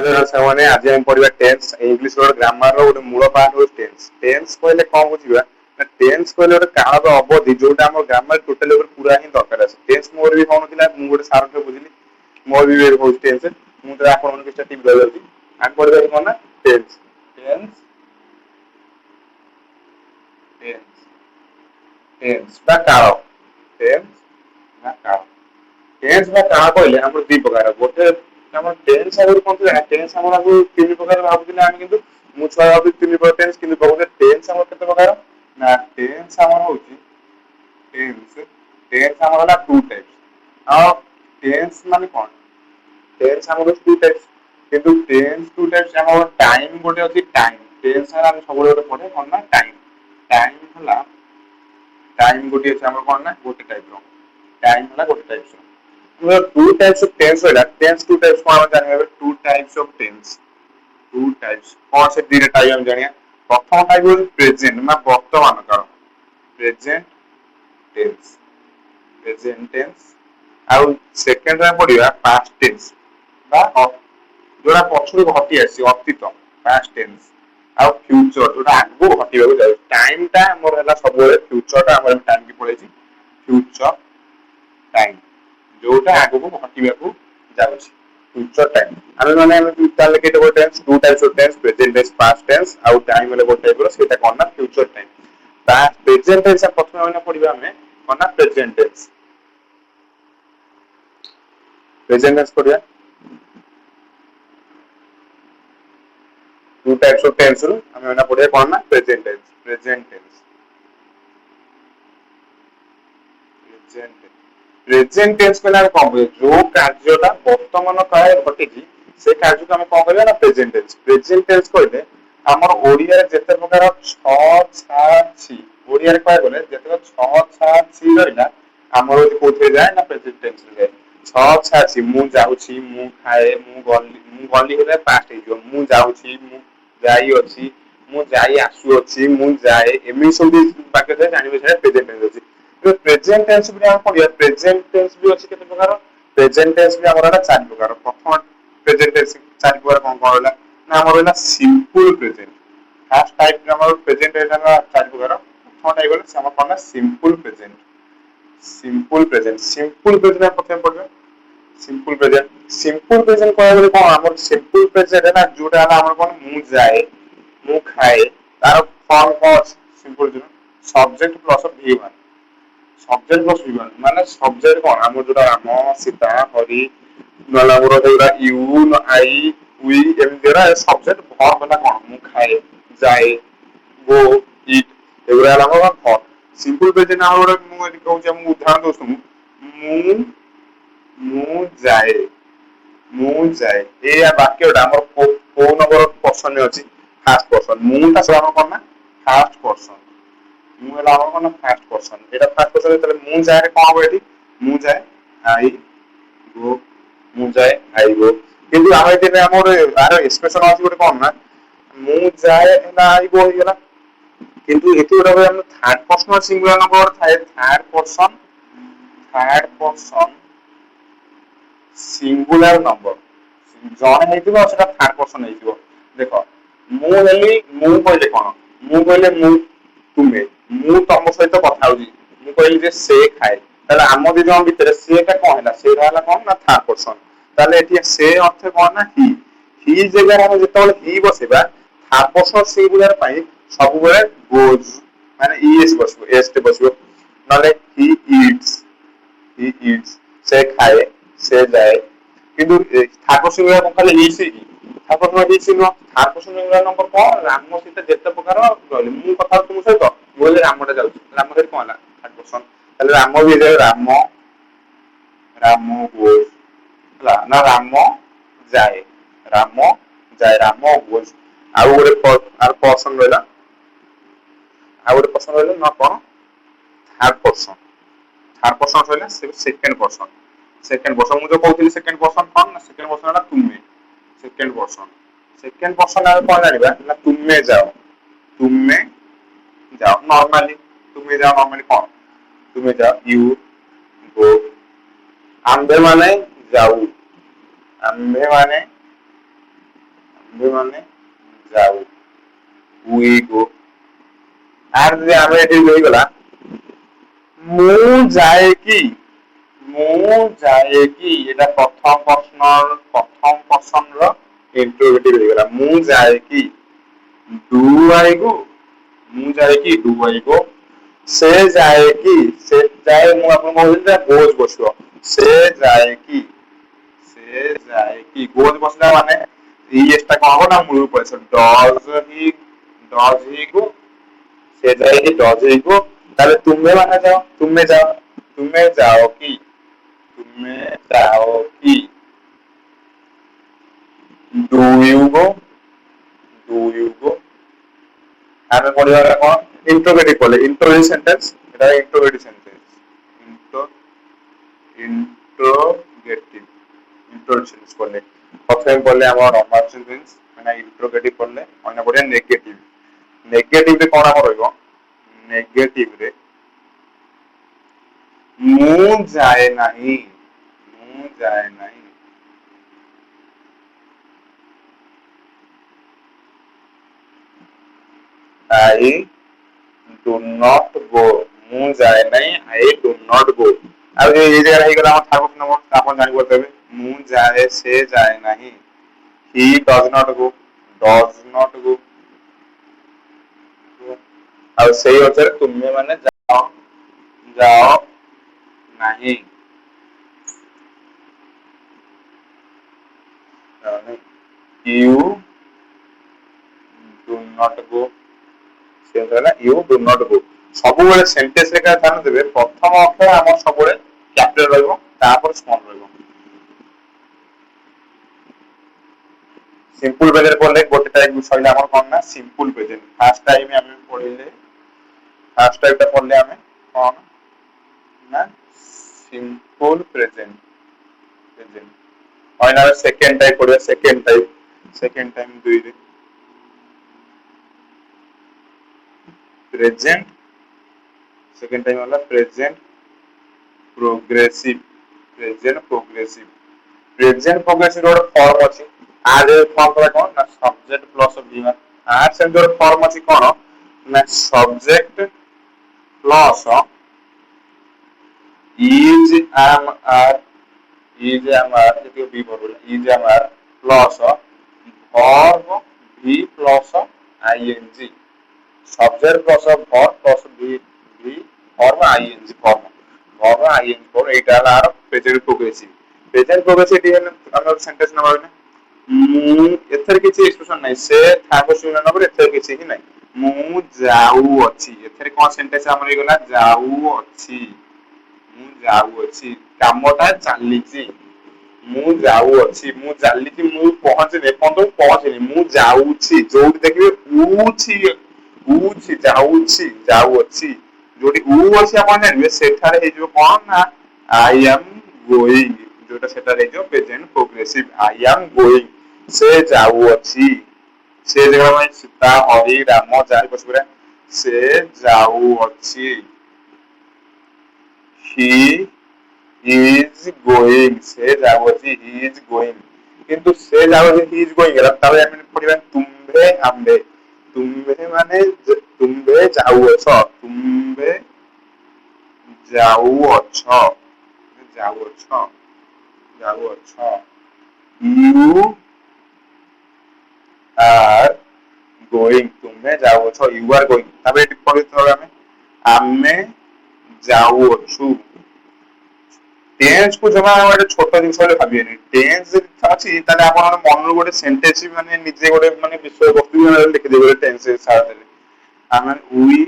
ସେମାନେ ଆଜି ଆମେ ପଢିବା टेंस इंग्लिश रो ग्रामर रो ଗୋଟେ ମୂଳ ପାର୍ଟ ହୋ टेंस टेंस କହିଲେ କଣ ବୁଝିବା ନା टेंस କହିଲେ ଗୋଟେ କାଳର ଅବଧି ଯୋଉଟା ଆମ ଗ୍ରାମर ଟୋଟାଲି ଉପରେ ପୁରା ହିଁ ଦରକାର ଅଛି टेंस ମୋର ବି କହୁନଥିଲା ମୁଁ ଗୋଟେ ସାରଠୁ ବୁଝିଲି ମୋର ବି ବେର ହଉଛି टेंस ମୁଁ ତ ଆପଣଙ୍କୁ କିଛି ଟିପ ଦେଉଛି ଆମେ ପଢିବା କଣ ନା टेंस टेंस टेंस टेंस বা কাଳ टेंस বা কাଳ टेंस বা କାଳ କହିଲେ ଆମର ଦି ପ୍ରକାର ଗୋଟେ ଆମର टेंस ଆଗରୁ କଣ ଥିଲା टेंस ଆମର ଆଗରୁ ତିନି ପ୍ରକାର ଭାବୁଥିଲେ ଆମେ କିନ୍ତୁ ମୁଁ ଛୁଆ ଭାବୁଥିଲି ତିନି ପ୍ରକାର टेंस କିନ୍ତୁ ବହୁତ टेंस ଆମର କେତେ ପ୍ରକାର ନା टेंस ଆମର ହଉଛି टेंस ଆମର ହେଲା टू टाइप्स ଆଉ टेंस ମାନେ କଣ टेंस ଆମର टू टाइप्स କିନ୍ତୁ टेंस टू टाइप्स ଆମର टाइम ଗୋଟେ ଅଛି टाइम टेंस ହେଲା ଆମେ ସବୁବେଳେ ଗୋଟେ पढे କଣ ନା टाइम टाइम ହେଲା टाइम गोटे अछि हमर कोन ना गोटे टाइप रो टाइम होला गोटे टाइप रो टू टाइप्स ऑफ टेंस होला टेंस टू टाइप्स कोन जानिबे two types of tense two types कौन से तीन टाइप हम जानिया प्रथम टाइप हो प्रेजेंट ना वर्तमान काल प्रेजेंट टेंस आउ सेकंड रे पडिया पास्ट टेंस बा जोरा पछरु घटी आसी अतीत पास्ट टेंस आउ फ्यूचर जोटा आगु घटिबा को जाय टाइम टा हमर हला सब फ्यूचर टा हमर टाइम की पड़ेछि फ्यूचर टाइम जोटा आगु को घटिबा को जाउछि फ्यूचर टाइम आमे माने हम ताले केते गो tense two types of tense present tense past tense आउ टाइम वाले गो टाइप रो सेटा कोन ना future time past present tense प्रथम माने पढिबा हमें कोन ना प्रेजेंट टेंस पढिया टू टाइप्स ऑफ टेंस रो हमें ना पढिया कोन ना प्रेजेंट टेंस प्रेजेंट टेंस कहला कोन बुझे जो कार्यटा वर्तमान काल घटिछि से कार्य को हमें कोन कहबा ना प्रेजेंट टेंस कहले हमर ओडिया रे जते प्रकार 6 7 छी ओडिया रे कहै गले जते 6 7 छी रहला हमर कोथे जाय ना प्रेजेंट टेंस रे जाय 6 7 छी मु जाउछि मु खाए मु गली हेले पास्ट हे मु जाउछि मु जाई अछि मु जाई आसु अछि मु जाए एमि सब बाके जानिबे छै प्रेजेंट टेंस अछि प्रेजेंट टेंस भी हम पढिया प्रेजेंट टेंस भी अछि केते प्रकार प्रेजेंट टेंस भी हमर चार प्रकार प्रथम प्रेजेंट टेंस चार प्रकार कोन कोन होला ना हमर होला सिंपल प्रेजेंट फर्स्ट टाइप हमर प्रेजेंट टेंस चार प्रकार प्रथम टाइप होला हमर कोन सिंपल प्रेजेंट सिंपल प्रेजेंट प्रथम पढिया सिंपल प्रेजेंट कहले बोले कोन हमर सिंपल प्रेजेंट है ना जोटा हमर कोन मु जाए मु खाए तार फॉर्म कोन simple subject plus V1 subject plus V1 माने सब्जेक्ट कोन हमर जोटा राम सीता हरि नला मोर जोटा यू आई वी एम देरा सब्जेक्ट फॉर्म होला कोन मु खाए जाए गो इट एगुरा हमर फॉर्म सिंपल प्रेजेंट हमर मु कहू जे मु उदाहरण दोस्तु मु जाए ए वाक्यटा हमर को नंबर पर्सन अछि फर्स्ट पर्सन मु ता सब कोन ना फर्स्ट पर्सन मु हला कोन फर्स्ट पर्सन एटा फर्स्ट पर्सन तले मु जाए रे कोन होएठी मु जाए आई गो मु जाए आई गो किंतु आमे दिने हमर आरो एक्सप्रेशन अछि गोटे कोन ना मु जाए ना आई गो हिला किंतु एति गोटे हम थर्ड पर्सन सिंगुलर नंबर थाए थर्ड पर्सन सिंगुलर नंबर जण हेतिबो सेटा थर्ड पर्सन हेतिबो देखो मु हेली मु कहले कोन मु कहले मु तुमे मु तम सहित कथा होजी मु कहली जे से खाए ताले आम दि जण भितर सेटा कोन हैला से रहला कोन ना थर्ड पर्सन ताले एठी से अर्थ कोन ना ही जगह हम जेतबेले ही बसेबा थर्ड पर्सन सिंगुलर पई सब बेले गोज माने ईएस बसबो एस टे बसबो नाले ही ईट्स से खाए से जाए किंतु थर्ड पर्सन सिंगुलर खाली ही से third person he she no third person singular number कोन राम सहित जेते प्रकार कहली मु कथा तुम सहित बोले रामटा जाउछ राम सहित कोन थर्ड पर्सन ताले राम भी जाय राम गोज ना राम जाए राम गोज आउ गोटे आर पर्सन रहला आउ गोटे पर्सन रहला ना कोन थर्ड पर्सन रहला सेकंड पर्सन मु जो कहउतली सेकंड पर्सन कोन ना सेकंड पर्सन होला तुमे सेकंड पर्सन आ कोन जानिबा ना तुमे जाओ नॉर्मली तुमे जाओ नॉर्मली कोन तुमे जाओ यू गो आंबे माने जाऊ आंबे माने ତୁମ୍ଭେ ମାନେ ଯାଉ, we go। আর যদি ଆମେ ଏଠି ରହିଗଲା ମୁଁ ଯାଏ କି, ମୁଁ ଯାଏ କି, এটা প্রথম পর্সনর ইন্টারোগেটিভ ହେଇଗଲା। ମୁଁ ଯାଏ କି, ডু আই গো, ମୁଁ ଯାଏ କି, ডু আই গো। ସେ ଯାଏ କି, ସେ ଯାଏ ମୁଁ ଆପଣଙ୍କୁ କହୁଥିଲି ଗୋଜ ବସିବ। ସେ ଯାଏ କି, ସେ ଯାଏ କି, ଗୋଜ ବସିଲା ମାନେ ଇଏସ ଟା କଣ ହବ ନା ମୂଳକୁ ପଳେଇ ଆସିବ। ଡଜ ହି ଗো, ସେ ଯାଏ କି, ଡଜ ହି ଗो। ତାହେଲେ ତୁମେ ମାନେ ଯାଅ, ତୁମେ ଯାଅ, ତୁମେ ଯାଅ କି, ତୁମେ ଯାଅ କି, do you go, do you go. ଆମେ ପଢିବା କଣ ଇଣ୍ଟ୍ରୋଗେଟିଭ କଲେ, ଇଣ୍ଟ୍ରୋଗେଟିଭ ସେଣ୍ଟେନ୍ସ, এটা ইন্ট্রোগেটিভ সেন্টেন্স, ইন্ট্রোগেটিভ সেন্টেন্স করলে প্রথমে বললে আমার নরমাল সেন্টেন্স মানে ইন্ট্রোগেটিভ করলে অন্য পড়ে নেগেটিভ। নেগেটিভ রে কোন আমার হইব, নেগেটিভ রে ମୁଁ ଯାଏ ନାହିଁ, ମୁଁ ଯାଏ ନାହିଁ। I do not go, ମୁଁ ଯାଏ ନାହିଁ, I do not go। ଆଉ এই জায়গায় ହେଇଗଲା আমার থার্ড নম্বর, ଆପଣ ଜାଣି পারতেবে ମୁଁ ଯାଏ, ସେ ଯାଏ ନାହିଁ। he does not go, does not go। ଆଉ ସେଇ ଅନୁସାରେ ତୁମେ ମାନେ ଯାଅ, ଯାଅ ନାହିଁ। you do not go, ସେ ହେଲା you do not go। ସବୁବେଳେ ସେଣ୍ଟେନ୍ସ ରେ ଧ୍ୟାନ ଦେବେ ପ୍ରଥମ ଅକ୍ଷର ଆମର ସବୁବେଳେ କ୍ୟାପିଟାଲ ରହିବ, ତାପରେ ସ୍ମଲ୍ ରହିବ। सिंपल प्रेजेंट पढ़ले गोटे टाइप सहिला हमर कोन ना सिंपल प्रेजेंट। फर्स्ट टाइम हम पढ़िले, फर्स्ट टाइम ता पढ़ले हमें कोन ना सिंपल प्रेजेंट, प्रेजेंट। और ना सेकंड टाइप पढ़िया, सेकंड टाइम दुई रे प्रेजेंट, सेकंड टाइम वाला present progressive, present progressive. Present progressive रो फॉर्म अछि, आज फॉर्म करा कोन ना सब्जेक्ट प्लस वी1। आज से जो फॉर्म अछि कोन ना subject plus is am are, is am are जो बी बोल is am are plus verb V plus ING. Subject plus verb plus V verb ING form, verb ING form एटा आर प्रेजेंट प्रोग्रेसिव। प्रेजेंट प्रोग्रेसिव डी हम sentence number ने ମୁଁ ଏଥର କିଛି ଏକ୍ସପ୍ରେସନ ନାହିଁ, ସେ ଥାର୍ଡ ପର୍ସନ ନମ୍ବର ଏଥର କିଛି ହିଁ ନାହିଁ। ମୁଁ ଯାଉଅଛି, ଏଥରେ କଣ ସେଣ୍ଟେନ୍ସ ଆମର ହେଇଗଲା ଯାଉଅଛି, ମୁଁ ଯାଉଅଛି, କାମଟା ଚାଲିଛି। ମୁଁ ଯାଉଅଛି, ମୁଁ ଚାଲିଛି, ମୁଁ ପହଞ୍ଚିନି, ଏପର୍ଯ୍ୟନ୍ତ ପହଞ୍ଚିନି, ମୁଁ ଯାଉଛି। ଯୋଉଠି ଦେଖିବେ ଉଛି ଯାଉଛି, ଯାଉଅଛି, ଯୋଉଠି ଅଛି ଆପଣ ଜାଣିବେ ସେଠାରେ ହେଇଯିବ କଣ ନା ଆଇ ଆମ୍ ଗୋଇଂ, ଯୋଉଟା ସେଠାରେ ହେଇଯିବ present progressive. I am going, ସେ ଯାଉଅଛି, ସେ ଜାଗା ସୀତା ହରି ରାମ ଯାଇ ବସିପୁରା ସେ ଯାଉଅଛି। he is going, ସେ ଯାଉଅଛି, he is going। କିନ୍ତୁ ସେ ଯାଉଅଛି he is going ହେଲା, ତାପରେ ଆମେ ପଢିବା ତୁମ୍ଭେ ଆମ୍ଭେ। ତୁମ୍ଭେ ମାନେ ତୁମ୍ଭେ ଯାଉଅଛ, ତୁମ୍ଭେ ଯାଉଅଛ, ଯାଉଅଛ, ଯାଉଅଛ। you are going, ତୁମେ ଯାଉଅଛ, you are going। ତାପରେ ଏଠି ପଢିଥିବା ଆମେ ଯାଉଅଛୁ। टेंस को जमा गोटे छोट जिन भाविए, टेंस अच्छी ताले आप मन गोटे सेंटेंस माने निजे गोटे माने विषय वस्तु लिखिदे गोटे टेंस साथ आम we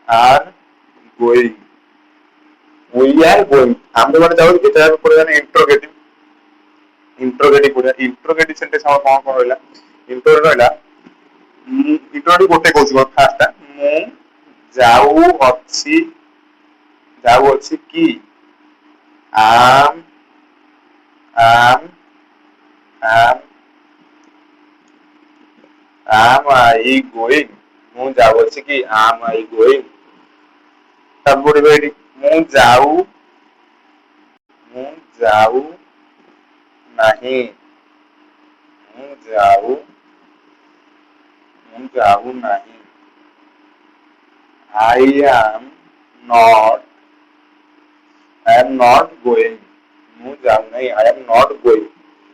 are going, we are going. आम गोटे जाऊ एटा पड़े इंट्रोगेटिव, इंट्रोगेटिव पड़े इंट्रोगेटिव सेंटेंस हम कौन कौन रहा इंट्रोगेटिव रहा। इंट्रोगेटिव गोटे कहूँ फास्ट मु जाऊअछि, जाऊअछि कि am am am I going, ମୁଁ ଯାଉଅଛି କି am I going। तब पड़े ये ମୁଁ ଯାଉ ନାହିଁ, ମୁଁ ଯାଉ ମୁଁ ଯାଉନାହିଁ। I am not going। ମୁଁ ଯାଉନାହିଁ। I am not going।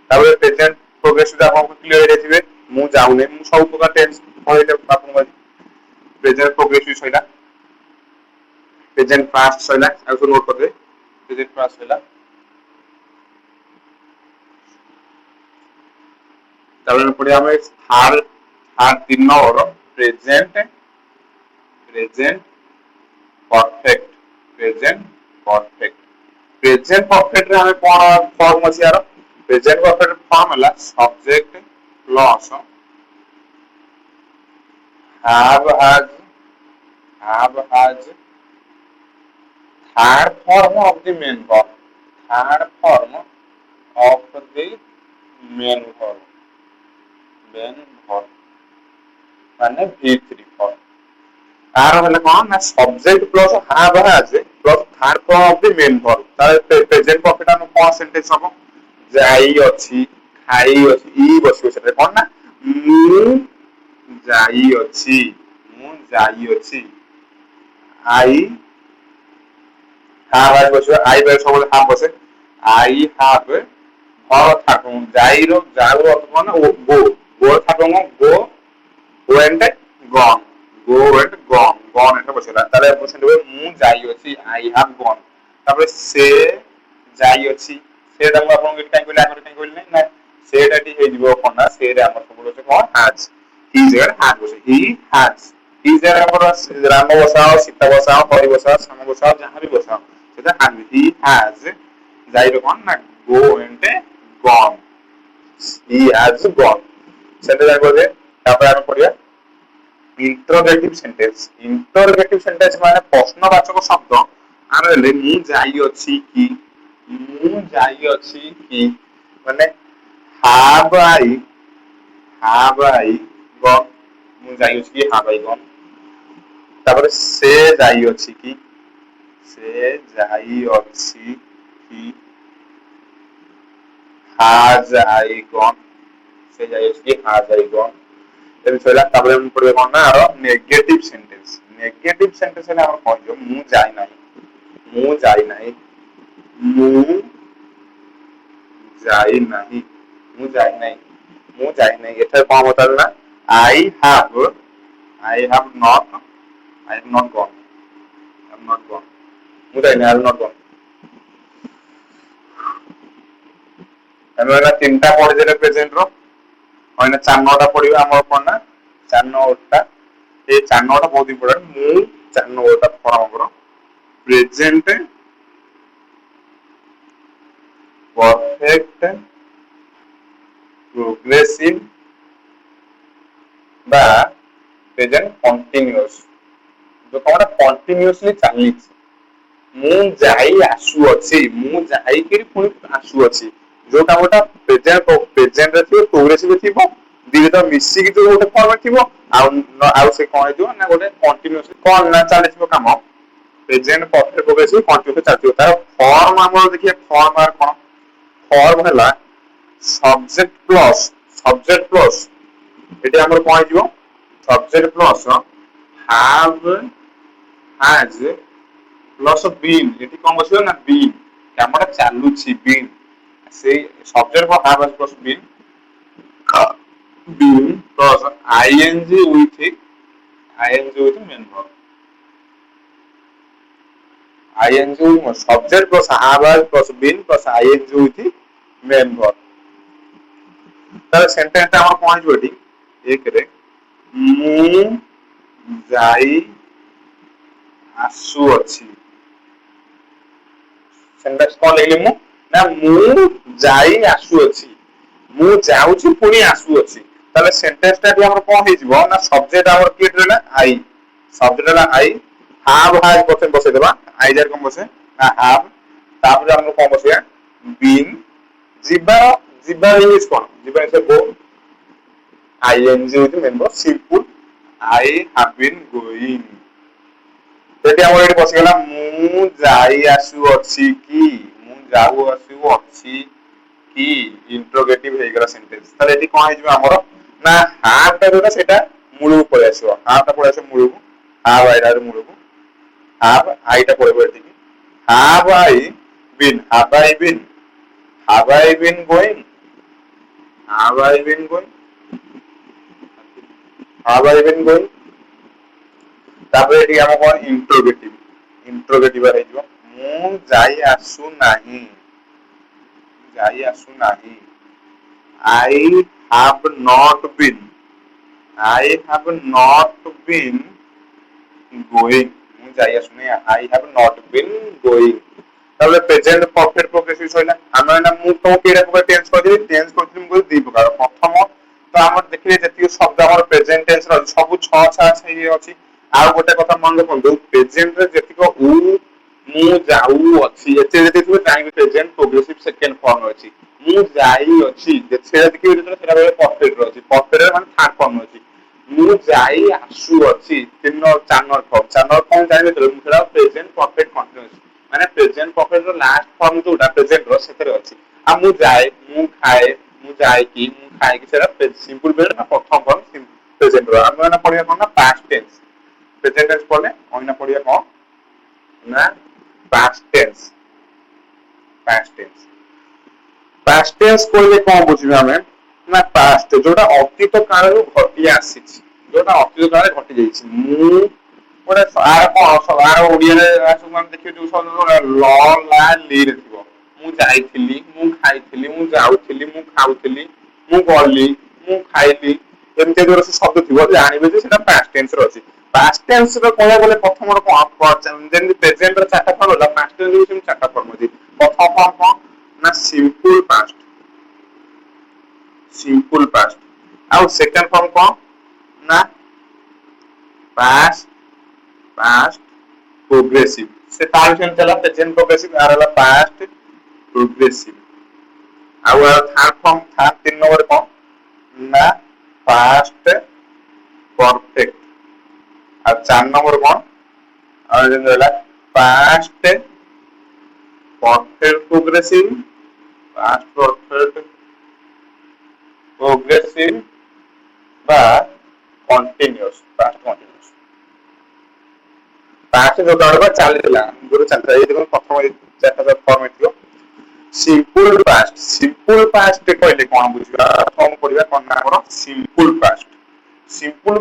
ତାପରେ ପ୍ରେଜେଣ୍ଟ ପ୍ରୋଗ୍ରେସିଭ ଆପଣଙ୍କୁ କ୍ଲିୟର ହେଇଯାଇଥିବେ। ମୁଁ ଯାଉନାହିଁ। ମୁଁ ସବୁ ପ୍ରକାର ଟେନ୍ସ କହିଲେ ଆପଣଙ୍କୁ ଆଜି ପ୍ରେଜେଣ୍ଟ ପ୍ରୋଗ୍ରେସିଭ ସଇଲା। ପ୍ରେଜେଣ୍ଟ ପାଷ୍ଟ ସଇଲା। ଆଉ ସବୁ ନୋଟ କରିଦେବେ। ପ୍ରେଜେଣ୍ଟ ପାଷ୍ଟ ସଇଲା। ତାପରେ ପଡ଼ିଆ ଆମେ third 3 number present perfect. Present perfect. Present perfect रे हमें कोन फॉर्म अछि यार? प्रेजेंट परफेक्ट फॉर्म होला subject plus have has third form of the main verb. Third form of the main verb. Main verb माने V3 फॉर्म। आर हले कोन ना subject plus have has plus third form of the main verb. तारे present perfect हम कोन sentence हम जाई अछि खाई अछि ई बसियो सेटे कोन ना मु जाई अछि। मु जाई अछि। आई हैव हैज बसियो आई बे सब हैव बसे आई हैव और थाकू जाई रो जाऊ अर्थ कोन गो थाकू गो went gone। go and gone এটা বসিলা তাহলে বসে দেবে মু যাই অছি I have gone। তারপরে সে যাই অছি সেটা আমরা আপনাকে এটি কাই কইলে আগরে কাই কইলে না সেটাটি হই দিব কোন না সেটা আমরা সবুজ হচ্ছে কোন has। he এর has বসে he has। he এর আমরা রাম বসাও সীতা বসাও হরি বসাও শ্যাম বসাও যাহা भी বসাও সেটা has। he has যাই র কোন না go and gone। he has gone। সেটা যাই বলে তারপরে আমরা পড়িয়া इंटरोगेटिव सेंटेंस। इंटरोगेटिव सेंटेंस माने प्रश्नवाचक शब्द आर ले मु जाई अछि कि माने हैव आई गॉन। मु जाई अछि कि हैव आई गॉन। तापर से जाई अछि कि हैज आई गॉन। से जाई अछि कि हैज आई गॉन। एबे सला तापर हम पढबे कोन ना आरो नेगेटिव सेंटेंस। नेगेटिव सेंटेंस ले हम कहजो मु जाई नाही। मु जाई नाही। मु जाई नाही। मु जाई नाही। मु जाई नाही एथा कोन बताल ना I have not gone। I have not gone। मु जाई नाही I have not gone। एमे तीनटा पढि देले प्रेजेंट रो और 4 9टा पढिबा हमर कोन ना 4 9टा ए 4 9टा बहुत इंपोर्टेंट। मु 4 9टा फॉर्म करो प्रेजेंट परफेक्ट प्रोग्रेसिव बा प्रेजेंट कंटीन्यूअस। जो कोन कंटीन्यूअसली चली मु जाई आसु अछि। मु जाई के पुनी आसु अछि। जो कामटा प्रेजेंट रे थियो प्रोग्रेसिव थियो दिले तो मिसी कि जो गोटे फॉर्म थियो आउ से कोन हेतु ना गोटे कंटीन्यूअसली कोन ना चली थियो काम प्रेजेंट परफेक्ट प्रोग्रेसिव कंटीन्यूअस चली थियो। तार फॉर्म हमर देखिए फॉर्म आर कोन फॉर्म हला सब्जेक्ट प्लस एटी हमर कोन हिजो subject plus have has plus been एटी कोन बसियो ना बीन कामटा चालू छी बीन से सब्जेक्ट को have has plus been plus ING with main verb. ING subject plus have has plus been plus ING with main verb. तार सेंटेंस ता हम कोन हिजो एटी एक रे मु जाई आसु अछि। सेंटेंस कोन लेली मु ना मु जाई आसु अछि। मु जाउछि पुनी आसु अछि। ताले सेंटेंस ता हमर कोन हिजबो ना सब्जेक्ट हमर के रहला आई। सब्जेक्ट रहला आई हैव हैज बसे बसे देबा आई जार कोन बसे ना हैव तापर हमर कोन बसे बीन जिबा इंग्लिश कोन जिबा से गो आईएनजी विथ मेंबर simple I have been going. सेठी हमर एठी बस गेला मु जाई आसु अछि कि मु जाऊ आसु अछि कि इंटरोगेटिव हे गेला सेंटेंस। ताले एठी कोन हिजबा हमर ना हैव ता जोटा सेटा ମୂଳକୁ ପଳେଇ ଆସିବ ହାଫଟା ପଳେଇ ଆସିବ ମୂଳକୁ ହାଫ ଆଇଟାରୁ ମୂଳକୁ ହାଫ ଆଇଟା ପଳେଇବ ଏଠିକି have I been have I been going have I been going have I been going ତାପରେ ଏଠି ଆମ କଣ ଇଣ୍ଟ୍ରୋଗେଟିଭ ହେଇଯିବ ମୁଁ ଯାଇ ଆସୁ ନାହିଁ I have not been going ମୁଁ ଯାଇ ଆସୁ ନାହିଁ I have not been going তাহলে প্রেজেন্ট পারফেক্ট প্রগ্রেসিভ হইলা আমরা না ମୁଁ তো কেডা প্রকার টেন্স କରିବି টেন্স করଥିଲି ମୁଁ ଦୁଇ ପ୍ରକାର ପ୍ରଥମ ତ ଆମର ଦେଖିଲେ ଯେତିକି ଶବ୍ଦ ଆମର ପ୍ରେଜେଣ୍ଟ ଟେନ୍ସ ର ସବୁ 6 ହେଇ ଅଛି ଆଉ ଗୋଟେ କଥା ମନେ ରଖନ୍ତୁ ପ୍ରେଜେଣ୍ଟ ରେ ଯେତିକି ମୁଁ ଯାଉ ଅଛି ଏତେ ଯେତେ ଥିବ time present progressive second form ଅଛି ମୁଁ ଯାଇ ଅଛି ସେଟା ଦେଖିବେ ଯେତେବେଳେ ସେଟା ବେଳେ ପରଫେକ୍ଟ ଅଛି ପରଫେକ୍ଟ ମାନେ ଥାର୍ଡ ଫର୍ମ ଅଛି ମୁଁ ଯାଇ ଆସୁ ଅଛି 4 ନମ୍ବର ଫର୍ମ ଜାଣିବେ ମୁଁ ସେଟା ପ୍ରେଜେଣ୍ଟ ପରଫେକ୍ଟ କଣ୍ଟିନ୍ୟୁଅସ୍ ମାନେ ପ୍ରେଜେଣ୍ଟ ପରଫେକ୍ଟ ର ଲାଷ୍ଟ ଫର୍ମ ଯୋଉଟା ପ୍ରେଜେଣ୍ଟ ର ସେଥିରେ ଅଛି ଆଉ ମୁଁ ଯାଏ ମୁଁ ଖାଏ ମୁଁ ଯାଇକି ମୁଁ ଖାଇକି ସେଟା ସିମ୍ପଲ ପ୍ରେଜେଣ୍ଟ ନା ପ୍ରଥମ ଫର୍ମ ପ୍ରେଜେଣ୍ଟ ର ଆମେ ମାନେ ପଢିବା କଣ ନା ପାଷ୍ଟ টেন্স প্রেজেন্ট টেন্স পড়লে অইনা পড়িয়া কম না past tense past tense কইলে কোন বুঝিবা ଆମେ না past जोटा অতীত কালରୁ ঘটি ଆସିଛି जोटा অতীত কালে ঘটি ଯାଇଛି ମୁଁ ଗୋଟେ ଆର କଣ ଆର ଓଡିଆରେ ଆସୁ ଆମେ ଦେଖିଛୁ ସବୁ ଲ ଲା ଲି ରେ ଥିବ ମୁଁ ଯାଇଥିଲି ମୁଁ ଖାଇଥିଲି ମୁଁ ଯାଉଥିଲି ମୁଁ ଖାଉଥିଲି ମୁଁ ଗଲି ମୁଁ ଖାଇଲି ଏମିତି ଯୋଉ ଶବ୍ଦ ଥିବ ଜାଣିବେ ଯେ ସେଟା past tense ର ଅଛି past tense ର କହିବାକୁ ଗଲେ ପ୍ରଥମର କଣ ଯେମିତି ପ୍ରେଜେଣ୍ଟ ର 4ଟା ଫର୍ମ ହେଲା past tense ର ସେମିତି 4ଟା ଫର୍ମ ଅଛି ପ୍ରଥମ ଫର୍ମ କଣ ନା simple past ଆଉ ସେକେଣ୍ଡ ଫର୍ମ କଣ ନା past progressive से तार सेम चला प्रेजेंट प्रोग्रेसिव आर वाला पास्ट प्रोग्रेसिव ଆଉ ଥାର୍ଡ ଫର୍ମ ଥାର୍ଡ 3 ନମ୍ବର କଣ ନା ପାଷ୍ଟ परफेक्ट ଆଉ 4 ନମ୍ବର କଣ ଆଉ ଯେମିତି ହେଲା ପାଷ୍ଟ परफेक्ट प्रोग्रेसिव বা कंटीन्यूअस पास्ट कंटीन्यूअस पास्ट जो करबा चलला गुरु चलता ये देखो प्रथम 4टा फॉर्म हेतियो सिंपल पास्ट कहले कोन बुझिबा फॉर्म पढिबा कोन ना हमर सिंपल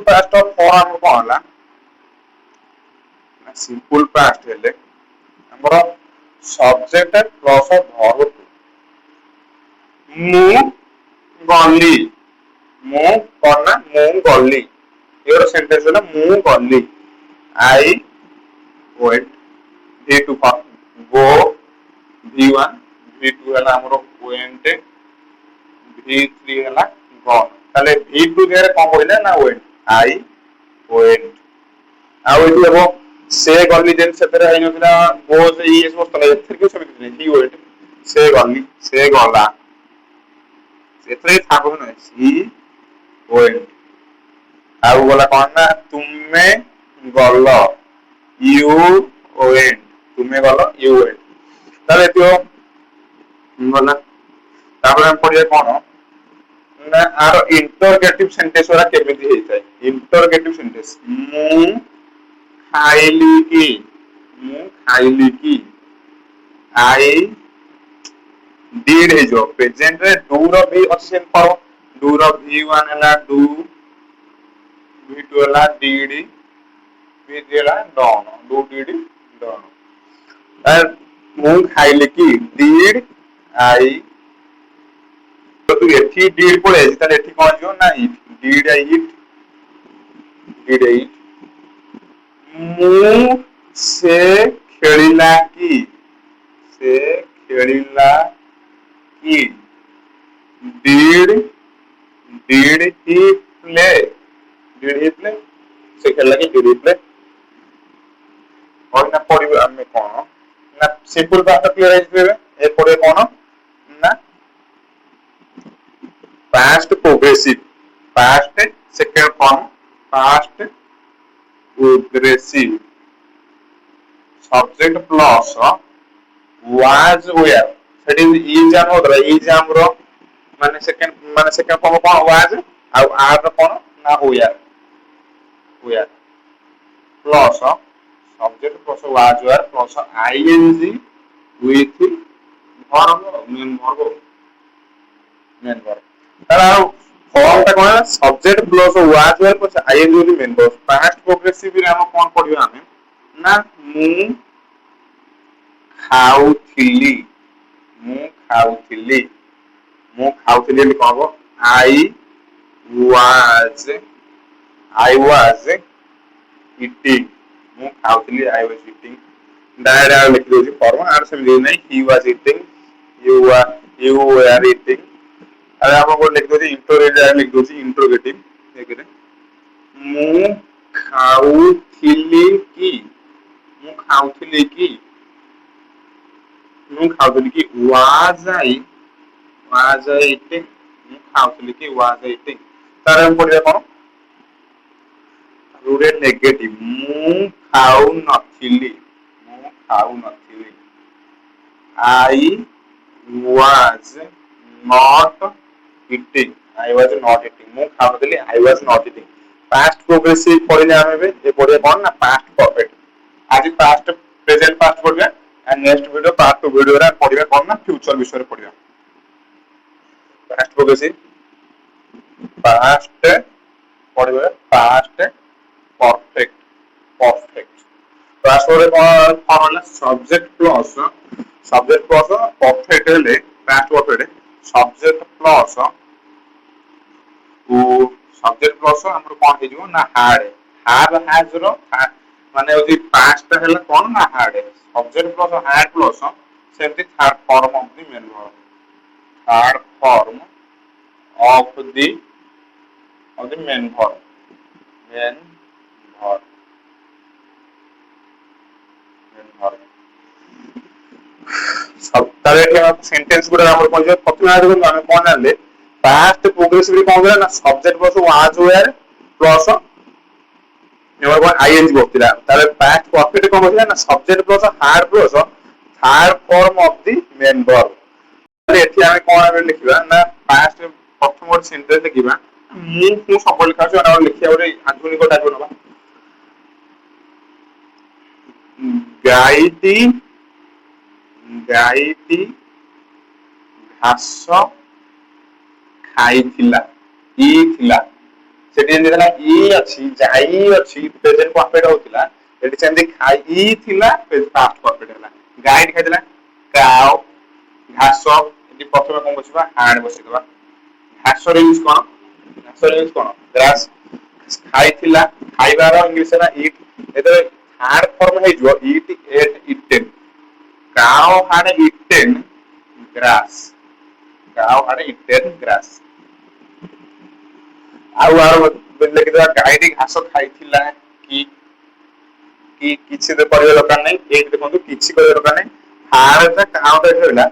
पास्ट ऑफ फॉर्म कोन होला सिंपल पास्ट हेले हमर सब्जेक्ट प्लस वर्ब मु गली मु कोना मु गली योर सेंटेंस होला मु गली आई went V2 form go V1 V2 ହେଲା ଆମର went V3 ହେଲା gone ତାହେଲେ V2 ରେ କଣ କହିଲା ନା went I went ଆଉ ଏଠି ହେବ ସେ ଗଲି ଯେନ୍ ସେଥିରେ ହେଇନଥିଲା go ସେ ଇଏସ ବସ୍ତଲା ଏଥିରେ କିଛି ସେମିତି ନାହିଁ he went ସେ ଗଲି ସେ ଗଲା ସେଥିରେ ଥାବ ନାହିଁ he went ଆଉ ଗଲା କଣ ନା ତୁମେ ଗଲ you went तुमे गलो you went ताले त्यो गला तापर हम पढिया कोन ना आरो इंटरगेटिव सेंटेंस वाला केमिति हेतै इंटरगेटिव सेंटेंस मु खाइली की आई did हे जो प्रेजेंट रे डू रो भी ऑप्शन पर डू रो v1 हला डू v2 हला did विजेला डन डू डिड डन मु खाइले की डिड आई तो तू एठी डिड पळे ताले एठी कोन जो ना इट डिड आई इट मु से खेलिला की डिड ही प्ले से खेलला की डिड ही प्ले और ना पढ़िबे हमें कोन ना सिंपल पास्ट क्लियर हेजिबे ए पढ़े कोन ना past progressive past second form past progressive subject plus was were सेठी इज रो माने सेकंड फॉर्म कोन वाज आ आर रो कोन ना were where plus subject plus was where plus ing with verb main verb তাহলে আর ফর্মটা কোন subject plus was where plus ing with main verb past progressive রে আমরা কোন পড়িবা আমি না ମୁଁ ଖାଉଥିଲି ମୁଁ ଖାଉଥିଲି ମୁଁ ଖାଉଥିଲି ବୋଲି କଣ ହବ I was eating ମୁଁ ଖାଉଥିଲି I was eating डायरेक्ट आ लिख दउची फॉर्म आर सेम नहीं he was eating you were eating अरे हम को लिख दउची इंटरोगेटिव लिख दउची इंटरोगेटिव देखरे ମୁଁ ଖାଉଥିଲି କି ମୁଁ ଖାଉଥିଲି କି ମୁଁ ଖାଉଥିଲି କି was I eating ମୁଁ ଖାଉଥିଲି କି was I eating ତାର हम पढ़िया कोन रूरे नेगेटिव ମୁଁ ଖାଉ ନଥିଲି I was not eating ମୁଁ ଖାଉଥିଲି I was not eating past progressive पढ़िले हमें ए पढ़िया कोन ना past perfect आज past present past पढ़िया and next video part 2 video रा पढ़िया कोन ना future विषय रे पढ़िया past progressive past पढ़िया past perfect past रे कोन subject plus perfect हेले past perfect subject plus हमर कोन हे जिवो ना had has रो माने ओजी past हेला कोन ना had subject plus had plus सेमती third form of the main verb third form of the main verb सब तारे के सेंटेंस गुडा हमर कोन जे प्रथम आदि हम कोन जानले पास्ट प्रोग्रेसिव रे कोन होला ना subject plus was were plus नेवर कोन आईएनजी बक्तिला तारे पास्ट परफेक्ट कोन होइला ना subject plus had plus third form of the main verb तारे एठी हम कोन हम लिखिबा ना पास्ट प्रथम वर्ड सेंटेंस लिखिबा मु सब लिखा छै और लिखिया और आधुनिक टाइप नबा गाईटी घास खाइथिला ई थिला सेठी जेना ई अछि जाई अछि प्रेजेंट परफेक्ट होतिला एठी सेंदी खाई ई थिला पास्ट परफेक्ट हला गाइड खाइथिला काउ घास एठी प्रथम कोन बसिबा हार्ड बसिबा घास रे यूज कोन ग्रास खाइथिला खाइबार इंग्लिश ना ईट एते हार्ड फॉर्म हे जो eat ate eaten cow had eaten grass आउ बोले कि गाଈ घास खाइथिला कि किछि दे परिया दरकार नै एक देखंतु किछि परिया दरकार नै हार ता काउ ता हेला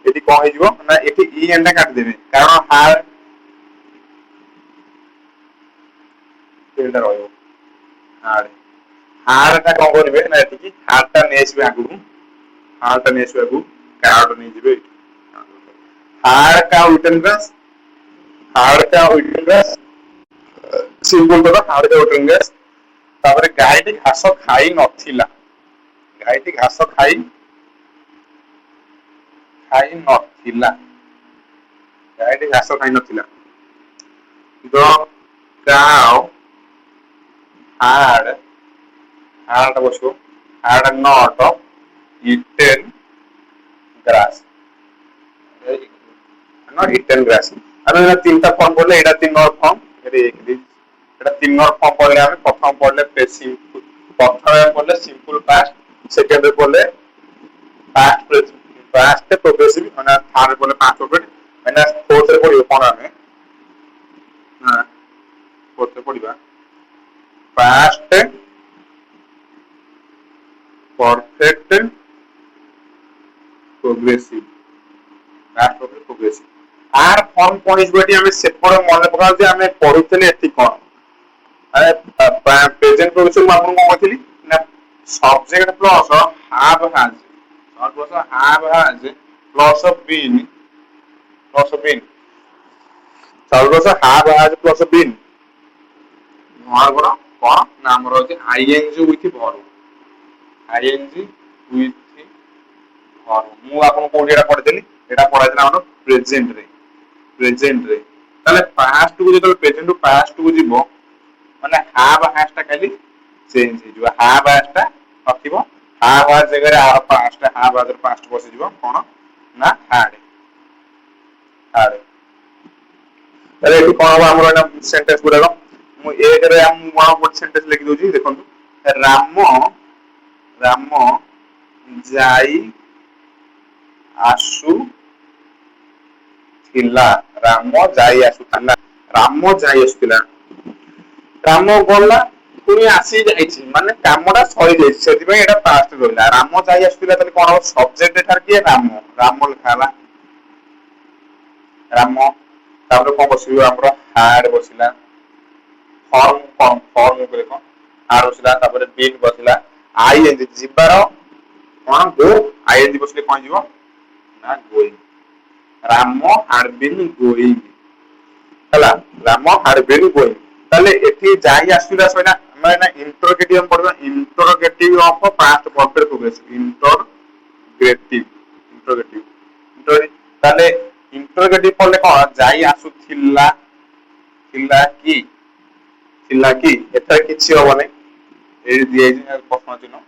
एठी कोन हे जिवो ना एठी ई एंडा काट देबे कारण एटा रहयो हार ता कोन करबे ना एठी कि हार ता नेसबे आगु हार ता नेसबे आगु काउ ता नै जिबे हार का उटन ग्रास सिंपल तो हार का उटन ग्रास तापर गाईटी घास खाई नथिला गाईटी घास खाई नथिला गाईटी घास खाई नथिला the cow had बसो had not eaten grass not eaten grass আমি তিনটা ফর্ম পড়লে এটা তিন নম্বর ফর্ম এটা তিন নম্বর ফর্ম পড়লে আমি প্রথম পড়লে প্যাসিভ প্রথমে পড়লে সিম্পল পাস্ট সেকেন্ডে পড়লে পাস্ট প্রোগ্রেসিভ মানে থার্ড পড়লে পাস্ট পারফেক্ট মানে ফোর্থ রে পড়িব কোন আমি হ্যাঁ ফোর্থ রে পড়িবা past perfect progressive past perfect progressive आर फॉर्म कोन इजबेटी हमें सेपर मन पकाउ जे हमें पढुतले एति कोन अरे प्रेजेंट प्रोग्रेसिव हम कोन कहथिली ना subject plus have has plus been subject have has plus been मार बड़ा कौन ना हमर होची ING with verb ING with verb मु आपन कोडी एटा पढि देली एटा पढाइला हमर प्रेजेंट रे ताले पास्ट को जेतो प्रेजेंट टू पास्ट को जीवो माने हाव हैज टा खाली चेंज हे जो हाव हैज टा नथिबो हाव हैज जगह रे आर पास्ट हाव हैज पास्ट बस जीवो कोन ना हाड हाड ताले एठी कोन हो हमर एटा सेंटेंस गुडा मु एक रे हम वन वर्ड सेंटेंस लिखि दोजी देखंतु राम जाई आसु थिला राम जाई आसुथिला राम जाई आसुथिला राम गला पुनी आसी जाईछि माने कामडा सरी जाईछि सेति पे एटा पास्ट रहला राम जाई आसुथिला तले कोन सब्जेक्ट एठार किए राम लिखाला राम तापर कोन बसियो हमरो हाड बसिला फॉर्म करे कोन हाड बसिला तापर बीन बसिला आईएनजी जिबार कोन गो आईएनजी बसले कोन जीवो ना going Ram had been going हला राम had been going ताले एठी जाई आसुला सयना माने इंटरोगेटिव पडबा interrogative of past perfect progressive interrogative ताले इंटरोगेटिव पडले कोन जाई आसुथिला थिला की एथा किछि होबने ए दिए प्रश्न चिन्ह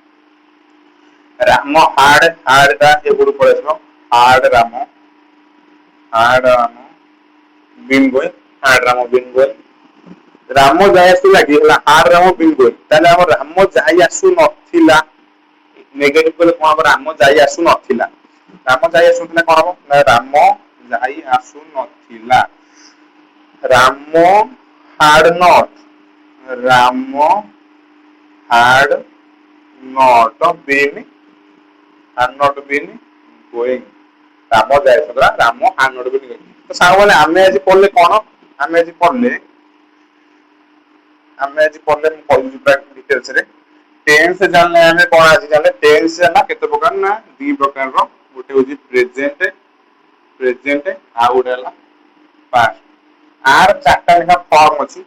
राम हाड दा ए गुरु पडछो हाड राम बिन गोइंग हाड राम बिन गोइंग राम जाय आसु लागि हला हाड राम बिन गोइंग ताले हम राम जाय आसु नथिला नेगेटिव कोले कोन राम जाय आसु नथिला राम जाय आसु नथिला कोन हो ना राम जाय आसु नथिला Ram had not been going Ram जाय सदरा Ram had not been going तो सांग वाले आमे आज पढ़ले कोन आमे आज पढ़ले हम कॉलेज डिटेल्स रे टेंस जानले हमें कोन आज जानले टेंस ना केते प्रकार ना दी प्रकार रो गोटे होजी प्रेजेंट आ उडेला पास्ट आर चारटा लेखा फॉर्म अछि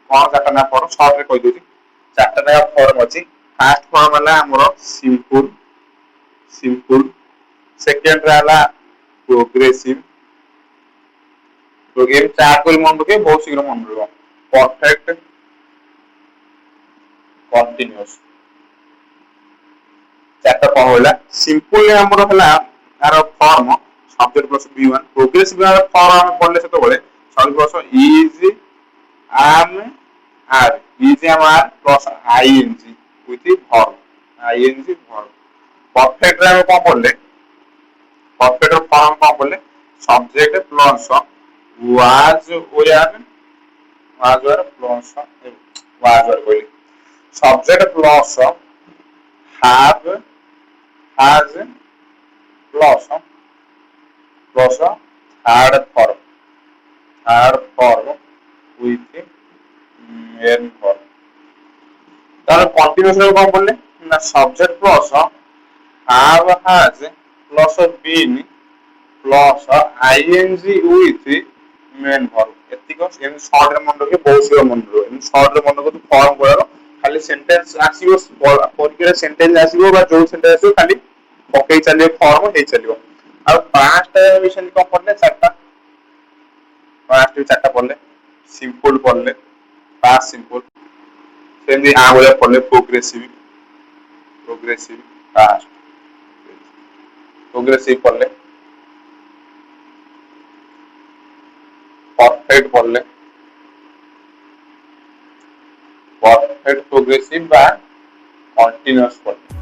कोन चारटा ना फॉर्म शॉर्ट रे कहि दोजी चारटा लेखा फॉर्म अछि फर्स्ट फॉर्म हला हमरो सिंपल सेकंड रहला प्रोग्रेसिव प्रोग्राम चार कोई मन रखे बहुत शीघ्र मन रहबो परफेक्ट कंटीन्यूअस चारटा फॉर्म होला सिंपल हमरो हला आर form subject plus b1 progressive form हम पढ़ले से तो बोले subject plus is am are is am are plus ing with verb perfect रे हम कोन पढ़ले परफेक्ट फॉर्म कोन पढ़ले subject plus was were plus कोई subject plus have has plus third form with main form तार कंटीन्यूअस रे कोन पढ़ले ना subject plus have has plus been plus ing with main verb एतिको एम शॉर्ट रे मन रखे बहुत सी मन रो एम शॉर्ट रे मन को तो फॉर्म करो खाली सेंटेंस आसीबो पॉलिटिकल सेंटेंस आसीबो बा जो सेंटेंस आसीबो खाली पकई चलियो फॉर्म हे चलियो और पांचटा विषय को पढ़ले चारटा पांचटा चारटा पढ़ले सिंपल पढ़ले पास्ट सिंपल सेंदी आ वाला पढ़ले प्रोग्रेसिव पास्ट प्रोग्रेसिव पढ़ले परफेक्ट पढ़ले परफेक्ट प्रोग्रेसिव बा कंटीन्यूअस पढ़ले